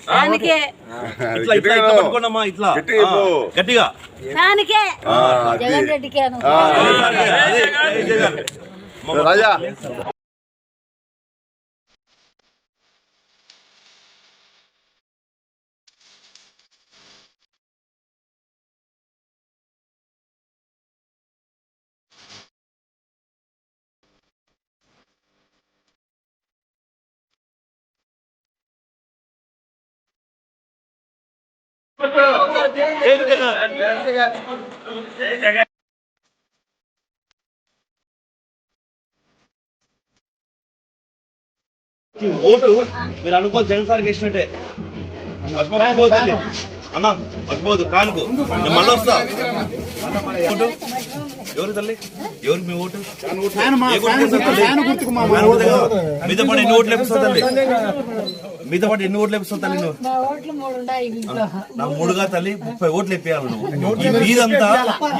ఇట్లా ఇట్లా ఇట్లా పట్టుకోండమ్మా, ఇట్లా గట్టిగా జగన్ రెడ్డికి రాజా ఓటు మీరు అనుకోవాలి జగన్ సార్కి వేసినట్టే. అన్నా మర్చిపోదు కానుకు, నేను మళ్ళీ వస్తా. ఎవరు తల్లి, ఎవరికి మీ ఓటు? మీతో పాటు ఎన్ని ఓట్లు వేపిస్తావు తల్లి? మీతో పాటు ఎన్ని ఓట్లు వేపిస్తావు తల్లి? నువ్వు నా 3గా తల్లి 30 ఓట్లు వేయాలి నువ్వు.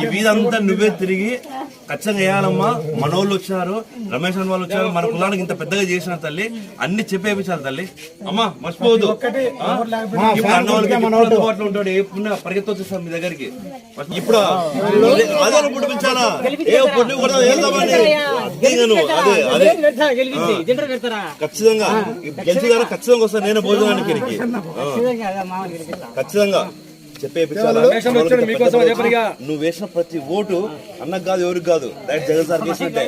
ఈ వీధంతా నువ్వే తిరిగి ఖచ్చితంగా వేయాలమ్మా. మనోళ్ళు వచ్చారు, రమేష్ అన్న వాళ్ళు వచ్చారు, మన కులానికి ఇంత పెద్దగా చేసిన తల్లి, అన్ని చెప్పేపించాలి తల్లి. అమ్మా మర్చిపోవద్దు. ఇప్పుడు అన్న వాళ్ళకి అందుబాటులో ఉంటాడు, ఏ పుణ్య పరిగెత్తి వచ్చేస్తాం మీ దగ్గరికి. ఇప్పుడు అదే పుట్టించాలా? ఏ పొట్టి కూడా వెళ్దామని అదే ఖచ్చితంగా గెలిచి గారు ఖచ్చితంగా వస్తాను నేను భోజనానికి ఖచ్చితంగా నువ్వు వేసిన ప్రతి ఓటు అన్నకు కాదు, ఎవరికి కాదు, డైరెక్ట్ జగన్ సార్ వేసినట్టే.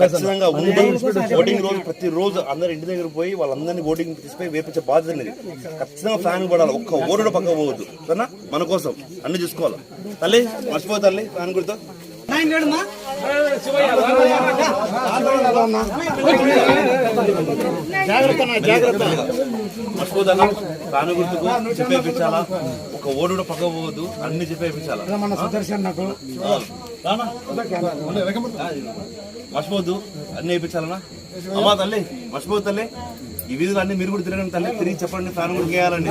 ఖచ్చితంగా ఓటింగ్ రోజు ప్రతి రోజు అందరు ఇంటి దగ్గర పోయి వాళ్ళందరినీ ఓటింగ్ తీసుకుపోయి వేపించే బాధ్యత అనేది. ఖచ్చితంగా ఫ్యాన్ పడాలి, ఒక్క ఓటు పక్క పోవద్దు సరేనా? మన కోసం అన్ని చూసుకోవాలి తల్లి. మర్చిపోదు తల్లి ఫ్యాన్ గుర్తు. మర్చిపోదన్నా ఫ్యాన్ గుర్తుకు చెప్పేపించాలా, ఒక ఓటు కూడా పక్క పోవద్దు, అన్ని చెప్పేపించాలా. మర్చిపోవద్దు, అన్ని వేయించాలన్నా. అమ్మా తల్లి మర్చిపోదు తల్లి, ఈ వీధులు అన్ని మీరు కూడా తిరగండి తల్లి, తిరిగి చెప్పండి ఫ్యాన్ గుర్తు వేయాలండి.